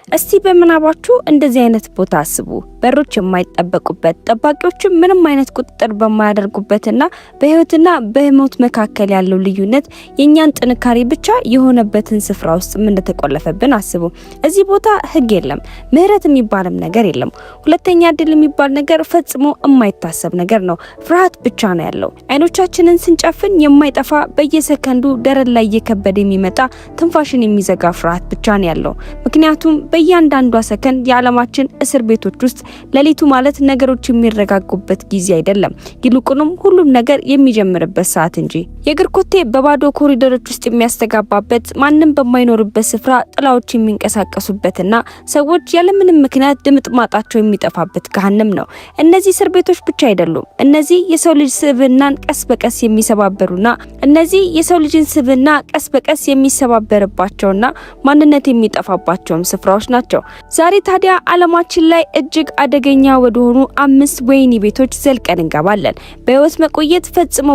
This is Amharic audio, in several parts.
እስቲ በመናባችሁ እንደዚህ አይነት ቦታ አስቡ። በሮች የማይጠበቁበት፣ ጠባቂዎችም ምንም አይነት ቁጥጥር በማያደርጉበትና በህይወትና በሞት መካከል ያለው ልዩነት የኛን ጥንካሬ ብቻ የሆነበትን ስፍራ ውስጥ ምን እንደተቆለፈብን አስቡ። እዚህ ቦታ ህግ የለም፣ ምህረት የሚባልም ነገር የለም። ሁለተኛ እድል የሚባል ነገር ፈጽሞ የማይታሰብ ነገር ነው። ፍርሃት ብቻ ነው ያለው። አይኖቻችንን ስንጨፍን የማይጠፋ በየሰከንዱ ደረት ላይ እየከበደ የሚመጣ ትንፋሽን የሚዘጋ ፍርሃት ብቻ ነው ያለው። ምክንያቱም በእያንዳንዷ ሰከንድ የዓለማችን እስር ቤቶች ውስጥ ሌሊቱ ማለት ነገሮች የሚረጋጉበት ጊዜ አይደለም፣ ይልቁንም ሁሉም ነገር የሚጀምርበት ሰዓት እንጂ። የእግር ኮቴ በባዶ ኮሪደሮች ውስጥ የሚያስተጋባበት፣ ማንም በማይኖርበት ስፍራ ጥላዎች የሚንቀሳቀሱበትና ሰዎች ያለምንም ምክንያት ድምጥማጣቸው የሚጠፋበት ገሃነም ነው። እነዚህ እስር ቤቶች ብቻ አይደሉም። እነዚህ የሰው ልጅ ስብዕናን ቀስ በቀስ የሚሰባበሩና እነዚህ የሰው ልጅን ስብዕና ቀስ በቀስ የሚሰባበርባቸውና ማንነት የሚጠፋባቸው ስፍራዎች ናቸው። ዛሬ ታዲያ ዓለማችን ላይ እጅግ አደገኛ ወደሆኑ 5 ወህኒ ቤቶች ዘልቀን እንገባለን። በህይወት መቆየት ፈጽሞ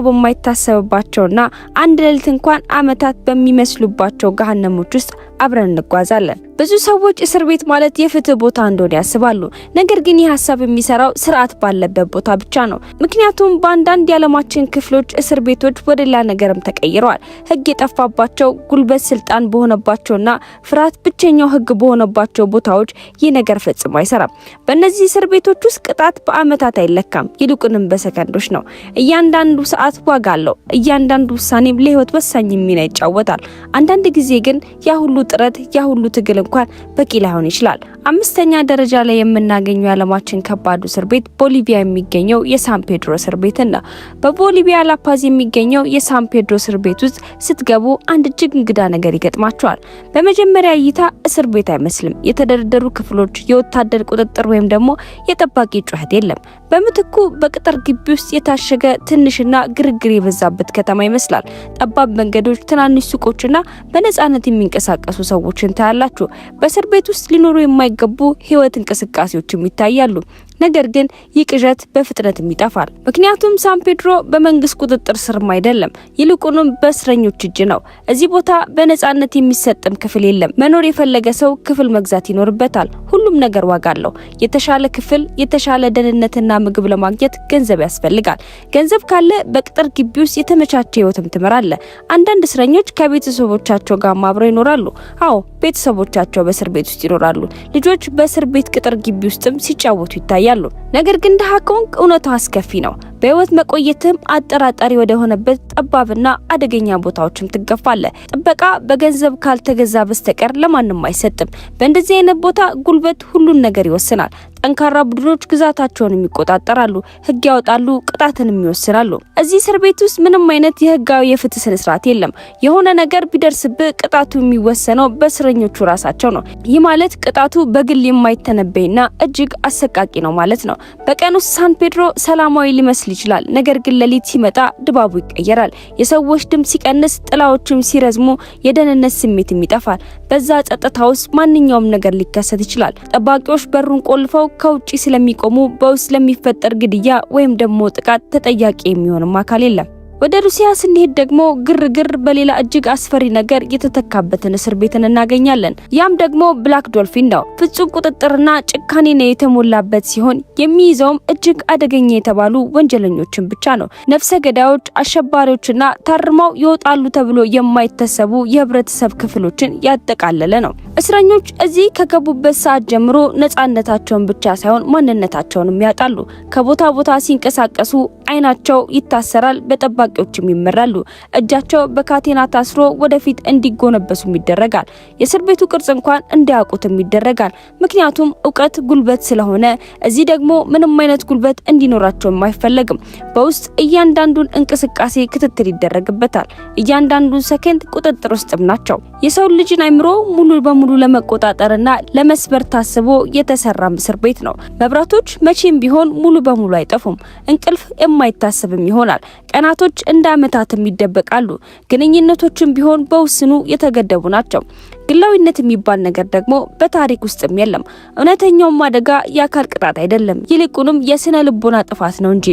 በማይታሰብባቸውና አንድ ሌሊት እንኳን አመታት በሚመስሉባቸው ገሃነሞች ውስጥ አብረን እንጓዛለን። ብዙ ሰዎች እስር ቤት ማለት የፍትህ ቦታ እንደሆነ ያስባሉ። ነገር ግን ይህ ሀሳብ የሚሰራው ስርዓት ባለበት ቦታ ብቻ ነው። ምክንያቱም በአንዳንድ የዓለማችን ክፍሎች እስር ቤቶች ወደ ሌላ ነገርም ተቀይረዋል። ህግ የጠፋባቸው፣ ጉልበት ስልጣን በሆነባቸውና ፍርሃት ብቸኛው ህግ በሆነባቸው ቦታዎች ይህ ነገር ፈጽሞ አይሰራም። በእነዚህ እስር ቤቶች ውስጥ ቅጣት በአመታት አይለካም፣ ይልቁንም በሰከንዶች ነው። እያንዳንዱ ሰዓት ዋጋ አለው። እያንዳንዱ ውሳኔም ለህይወት ወሳኝ ሚና ይጫወታል። አንዳንድ ጊዜ ግን ያ ሁሉ ጥረት፣ ያ ሁሉ ትግል እንኳን በቂ ላይሆን ይችላል። 5ኛ ደረጃ ላይ የምናገኘው የዓለማችን ከባዱ እስር ቤት ቦሊቪያ የሚገኘው የሳን ፔድሮ እስር ቤት ነው። በቦሊቪያ ላፓዝ የሚገኘው የሳን ፔድሮ እስር ቤት ውስጥ ስትገቡ አንድ እጅግ እንግዳ ነገር ይገጥማቸዋል። በመጀመሪያ እይታ እስር ቤት አይመስልም። የተደረደሩ ክፍሎች፣ የወታደር ቁጥጥር ወይም ደግሞ የጠባቂ ጩኸት የለም። በምትኩ በቅጥር ግቢ ውስጥ የታሸገ ትንሽና ግርግር የበዛበት ከተማ ይመስላል። ጠባብ መንገዶች፣ ትናንሽ ሱቆችና በነጻነት የሚንቀሳቀሱ ሰዎችን ታያላችሁ። በእስር ቤት ውስጥ ሊኖሩ የማይገቡ ህይወት እንቅስቃሴዎችም ይታያሉ። ነገር ግን ይህ ቅዠት በፍጥነትም ይጠፋል። ምክንያቱም ሳን ፔድሮ በመንግስት ቁጥጥር ስርም አይደለም፣ ይልቁንም በእስረኞች እጅ ነው። እዚህ ቦታ በነጻነት የሚሰጥም ክፍል የለም። መኖር የፈለገ ሰው ክፍል መግዛት ይኖርበታል። ሁሉም ነገር ዋጋ አለው። የተሻለ ክፍል፣ የተሻለ ደህንነትና ምግብ ለማግኘት ገንዘብ ያስፈልጋል። ገንዘብ ካለ በቅጥር ግቢ ውስጥ የተመቻቸ ህይወትም ትመራለህ። አንዳንድ እስረኞች ከቤተሰቦቻቸው ጋር አብረው ይኖራሉ። አዎ፣ ቤተሰቦቻቸው በእስር ቤት ውስጥ ይኖራሉ። ልጆች በእስር ቤት ቅጥር ግቢ ውስጥም ሲጫወቱ ይታያሉ። ነገር ግን ደሃ ከሆንክ እውነታው አስከፊ ነው። በህይወት መቆየትም አጠራጣሪ ወደ ሆነበት ጠባብና አደገኛ ቦታዎችም ትገፋለህ። ጥበቃ በገንዘብ ካልተገዛ በስተቀር ለማንም አይሰጥም። በእንደዚህ አይነት ቦታ ጉልበት ሁሉን ነገር ይወስናል። ጠንካራ ቡድኖች ግዛታቸውን የሚቆጣጠራሉ፣ ህግ ያወጣሉ፣ ቅጣትንም ይወስናሉ። እዚህ እስር ቤት ውስጥ ምንም አይነት የህጋዊ የፍትህ ስነ ስርዓት የለም። የሆነ ነገር ቢደርስብህ ቅጣቱ የሚወሰነው በእስረኞቹ ራሳቸው ነው። ይህ ማለት ቅጣቱ በግል የማይተነበይና እጅግ አሰቃቂ ነው ማለት ነው። በቀን ውስጥ ሳን ፔድሮ ሰላማዊ ሊመስል ይችላል። ነገር ግን ሌሊት ሲመጣ ድባቡ ይቀየራል። የሰዎች ድምጽ ሲቀንስ፣ ጥላዎችም ሲረዝሙ፣ የደህንነት ስሜትም ይጠፋል። በዛ ጸጥታ ውስጥ ማንኛውም ነገር ሊከሰት ይችላል። ጠባቂዎች በሩን ቆልፈው ከውጪ ስለሚቆሙ በውስጥ ለሚፈጠር ግድያ ወይም ደግሞ ጥቃት ተጠያቂ የሚሆንም አካል የለም። ወደ ሩሲያ ስንሄድ ደግሞ ግርግር በሌላ እጅግ አስፈሪ ነገር የተተካበትን እስር ቤትን እናገኛለን። ያም ደግሞ ብላክ ዶልፊን ነው። ፍጹም ቁጥጥርና ጭካኔ ነው የተሞላበት ሲሆን የሚይዘውም እጅግ አደገኛ የተባሉ ወንጀለኞችን ብቻ ነው። ነፍሰ ገዳዮች፣ አሸባሪዎችና ታርመው ይወጣሉ ተብሎ የማይታሰቡ የህብረተሰብ ክፍሎችን ያጠቃለለ ነው። እስረኞች እዚህ ከገቡበት ሰዓት ጀምሮ ነጻነታቸውን ብቻ ሳይሆን ማንነታቸውንም ያጣሉ። ከቦታ ቦታ ሲንቀሳቀሱ አይናቸው ይታሰራል፣ በጠባቂዎችም ይመራሉ። እጃቸው በካቴና ታስሮ ወደፊት እንዲጎነበሱም ይደረጋል። የእስር ቤቱ ቅርጽ እንኳን እንዲያውቁትም ይደረጋል። ምክንያቱም እውቀት ጉልበት ስለሆነ እዚህ ደግሞ ምንም አይነት ጉልበት እንዲኖራቸውም አይፈለግም። በውስጥ እያንዳንዱን እንቅስቃሴ ክትትል ይደረግበታል። እያንዳንዱ ሰከንድ ቁጥጥር ውስጥም ናቸው። የሰው ልጅን አይምሮ ሙሉ በሙሉ ለመቆጣጠርና ለመስበር ታስቦ የተሰራ እስር ቤት ነው። መብራቶች መቼም ቢሆን ሙሉ በሙሉ አይጠፉም። እንቅልፍ የማይታሰብም ይሆናል። ቀናቶች እንደ ዓመታትም ይደበቃሉ። ግንኙነቶችም ቢሆን በውስኑ የተገደቡ ናቸው። ግላዊነት የሚባል ነገር ደግሞ በታሪክ ውስጥም የለም። እውነተኛው አደጋ የአካል ቅጣት አይደለም፣ ይልቁንም የስነ ልቦና ጥፋት ነው እንጂ።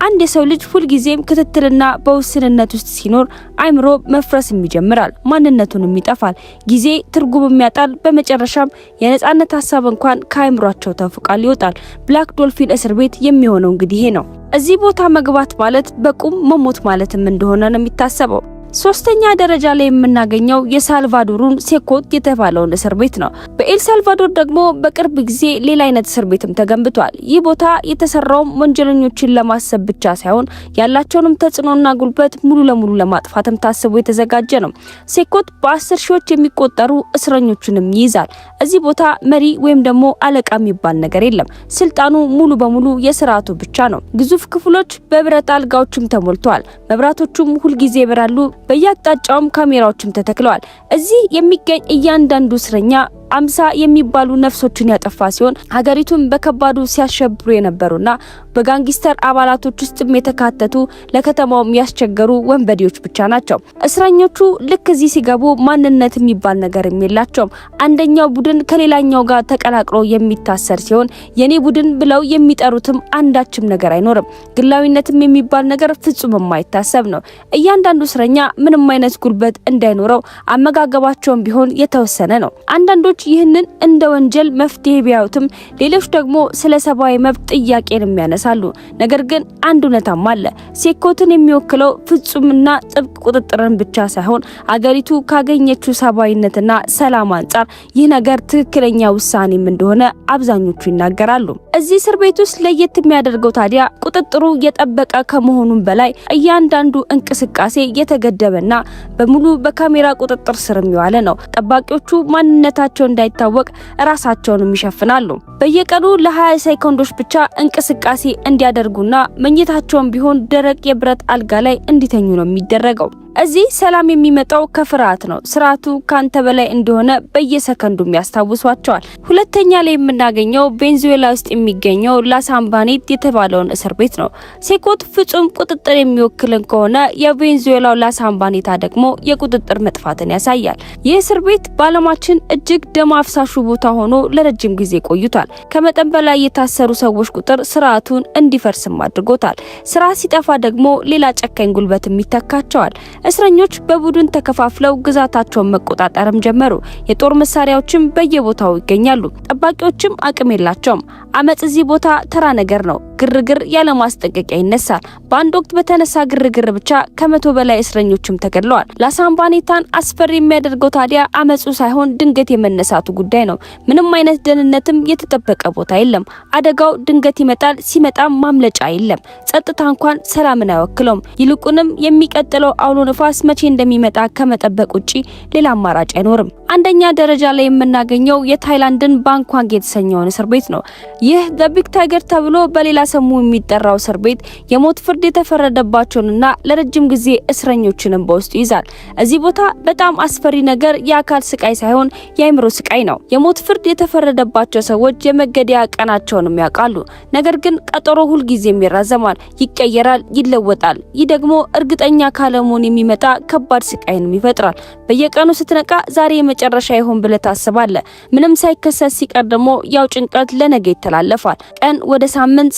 አንድ የሰው ልጅ ሁልጊዜም ክትትልና በውስንነት ውስጥ ሲኖር አይምሮ መፍረስም ይጀምራል፣ ማንነቱንም ይጠፋል፣ ጊዜ ትርጉም ያጣል። በመጨረሻም የነጻነት ሀሳብ እንኳን ከአይምሯቸው ተፍቃል ይወጣል። ብላክ ዶልፊን እስር ቤት የሚሆነው እንግዲህ ይሄ ነው። እዚህ ቦታ መግባት ማለት በቁም መሞት ማለትም እንደሆነ ነው የሚታሰበው። ሶስተኛ ደረጃ ላይ የምናገኘው የሳልቫዶሩን ሴኮት የተባለውን እስር ቤት ነው። በኤል ሳልቫዶር ደግሞ በቅርብ ጊዜ ሌላ አይነት እስር ቤትም ተገንብቷል። ይህ ቦታ የተሰራው ወንጀለኞችን ለማሰብ ብቻ ሳይሆን ያላቸውንም ተጽዕኖና ጉልበት ሙሉ ለሙሉ ለማጥፋትም ታስቦ የተዘጋጀ ነው። ሴኮት በ10 ሺዎች የሚቆጠሩ እስረኞችንም ይይዛል። እዚህ ቦታ መሪ ወይም ደግሞ አለቃ የሚባል ነገር የለም። ስልጣኑ ሙሉ በሙሉ የስርዓቱ ብቻ ነው። ግዙፍ ክፍሎች በብረት አልጋዎችም ተሞልተዋል። መብራቶቹም ሁልጊዜ ይበራሉ። በየአቅጣጫውም ካሜራዎችም ተተክለዋል። እዚህ የሚገኝ እያንዳንዱ እስረኛ 50 የሚባሉ ነፍሶችን ያጠፋ ሲሆን ሀገሪቱን በከባዱ ሲያሸብሩ የነበሩና በጋንጊስተር አባላቶች ውስጥም የተካተቱ ለከተማው ያስቸገሩ ወንበዴዎች ብቻ ናቸው። እስረኞቹ ልክ እዚህ ሲገቡ ማንነት የሚባል ነገር የላቸውም። አንደኛው ቡድን ከሌላኛው ጋር ተቀላቅሎ የሚታሰር ሲሆን የኔ ቡድን ብለው የሚጠሩትም አንዳችም ነገር አይኖርም። ግላዊነትም የሚባል ነገር ፍጹም የማይታሰብ ነው። እያንዳንዱ እስረኛ ምንም አይነት ጉልበት እንዳይኖረው አመጋገባቸውም ቢሆን የተወሰነ ነው። አንዳንዶች ይህንን እንደ ወንጀል መፍትሄ ቢያዩትም ሌሎች ደግሞ ስለ ሰብአዊ መብት ጥያቄን የሚያነሳሉ። ነገር ግን አንድ እውነታም አለ። ሴኮትን የሚወክለው ፍጹምና ጥብቅ ቁጥጥርን ብቻ ሳይሆን አገሪቱ ካገኘችው ሰብአዊነትና ሰላም አንጻር ይህ ነገር ትክክለኛ ውሳኔም እንደሆነ አብዛኞቹ ይናገራሉ። እዚህ እስር ቤት ውስጥ ለየት የሚያደርገው ታዲያ ቁጥጥሩ የጠበቀ ከመሆኑም በላይ እያንዳንዱ እንቅስቃሴ የተገደበና በሙሉ በካሜራ ቁጥጥር ስር የሚዋለ ነው። ጠባቂዎቹ ማንነታቸው እንዳይታወቅ ራሳቸውን ይሸፍናሉ። በየቀኑ ለ20 ሴኮንዶች ብቻ እንቅስቃሴ እንዲያደርጉና መኝታቸውን ቢሆን ደረቅ የብረት አልጋ ላይ እንዲተኙ ነው የሚደረገው። እዚህ ሰላም የሚመጣው ከፍርሃት ነው። ስርዓቱ ካንተ በላይ እንደሆነ በየሰከንዱ ያስታውሷቸዋል። ሁለተኛ ላይ የምናገኘው ቬንዙዌላ ውስጥ የሚገኘው ላሳምባኔት የተባለውን እስር ቤት ነው። ሴኮት ፍጹም ቁጥጥር የሚወክልን ከሆነ የቬንዙዌላው ላሳምባኔታ ደግሞ የቁጥጥር መጥፋትን ያሳያል። ይህ እስር ቤት በዓለማችን እጅግ ደም አፍሳሹ ቦታ ሆኖ ለረጅም ጊዜ ቆይቷል። ከመጠን በላይ የታሰሩ ሰዎች ቁጥር ስርዓቱን እንዲፈርስም አድርጎታል። ስራ ሲጠፋ ደግሞ ሌላ ጨካኝ ጉልበትም ይተካቸዋል። እስረኞች በቡድን ተከፋፍለው ግዛታቸውን መቆጣጠርም ጀመሩ። የጦር መሳሪያዎችም በየቦታው ይገኛሉ። ጠባቂዎችም አቅም የላቸውም። አመጽ እዚህ ቦታ ተራ ነገር ነው። ግርግር ያለ ማስጠንቀቂያ ይነሳል። በአንድ ወቅት በተነሳ ግርግር ብቻ ከ100 በላይ እስረኞችም ተገድለዋል። ላሳምባኔታን አስፈሪ የሚያደርገው ታዲያ አመጹ ሳይሆን ድንገት የመነሳቱ ጉዳይ ነው። ምንም አይነት ደህንነትም የተጠበቀ ቦታ የለም። አደጋው ድንገት ይመጣል። ሲመጣም ማምለጫ የለም። ጸጥታ እንኳን ሰላምን አይወክለውም። ይልቁንም የሚቀጥለው አውሎ ነፋስ መቼ እንደሚመጣ ከመጠበቅ ውጪ ሌላ አማራጭ አይኖርም። አንደኛ ደረጃ ላይ የምናገኘው የታይላንድን ባንኳንግ የተሰኘውን እስር ቤት ነው። ይህ ዘ ቢግ ታይገር ተብሎ በሌላ ስሙ የሚጠራው እስር ቤት የሞት ፍርድ የተፈረደባቸውንና ለረጅም ጊዜ እስረኞችንም በውስጡ ይዛል። እዚህ ቦታ በጣም አስፈሪ ነገር የአካል ስቃይ ሳይሆን የአእምሮ ስቃይ ነው። የሞት ፍርድ የተፈረደባቸው ሰዎች የመገደያ ቀናቸውንም ያውቃሉ። ነገር ግን ቀጠሮ ሁል ጊዜም ይራዘማል፣ ይቀየራል፣ ይለወጣል። ይህ ደግሞ እርግጠኛ ካለመሆን የሚመጣ ከባድ ስቃይንም ይፈጥራል። በየቀኑ ስትነቃ ዛሬ የመጨረሻ ይሆን ብለህ ታስባለህ። ምንም ሳይከሰት ሲቀር ደግሞ ያው ጭንቀት ለነገ ይተላለፋል። ቀን ወደ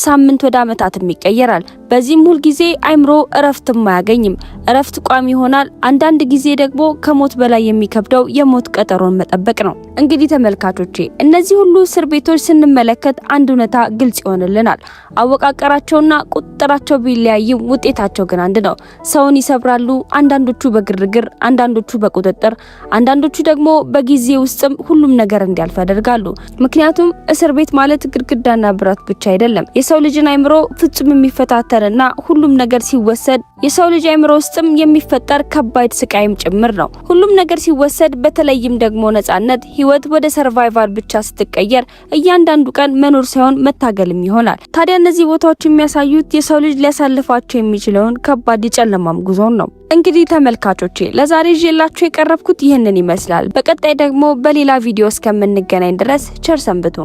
ሳምንት ወደ ዓመታትም ይቀየራል። በዚህም ሁል ጊዜ አይምሮ እረፍትም አያገኝም። እረፍት ቋሚ ይሆናል። አንዳንድ ጊዜ ደግሞ ከሞት በላይ የሚከብደው የሞት ቀጠሮን መጠበቅ ነው። እንግዲህ ተመልካቾቼ እነዚህ ሁሉ እስር ቤቶች ስንመለከት አንድ እውነታ ግልጽ ይሆንልናል። አወቃቀራቸውና ቁጥጥራቸው ቢለያይም ውጤታቸው ግን አንድ ነው። ሰውን ይሰብራሉ። አንዳንዶቹ በግርግር፣ አንዳንዶቹ በቁጥጥር፣ አንዳንዶቹ ደግሞ በጊዜ ውስጥም ሁሉም ነገር እንዲያልፍ ያደርጋሉ። ምክንያቱም እስር ቤት ማለት ግድግዳና ብረት ብቻ አይደለም። የሰው ልጅን አይምሮ ፍጹም የሚፈታተንና ሁሉም ነገር ሲወሰድ የሰው ልጅ አይምሮ ውስጥም የሚፈጠር ከባድ ስቃይም ጭምር ነው። ሁሉም ነገር ሲወሰድ በተለይም ደግሞ ነጻነት፣ ህይወት ወደ ሰርቫይቫል ብቻ ስትቀየር እያንዳንዱ ቀን መኖር ሳይሆን መታገልም ይሆናል። ታዲያ እነዚህ ቦታዎች የሚያሳዩት የሰው ልጅ ሊያሳልፋቸው የሚችለውን ከባድ የጨለማም ጉዞን ነው። እንግዲህ ተመልካቾቼ ለዛሬ ይዤላችሁ የቀረብኩት ይህንን ይመስላል። በቀጣይ ደግሞ በሌላ ቪዲዮ እስከምንገናኝ ድረስ ቸር ሰንብቱ።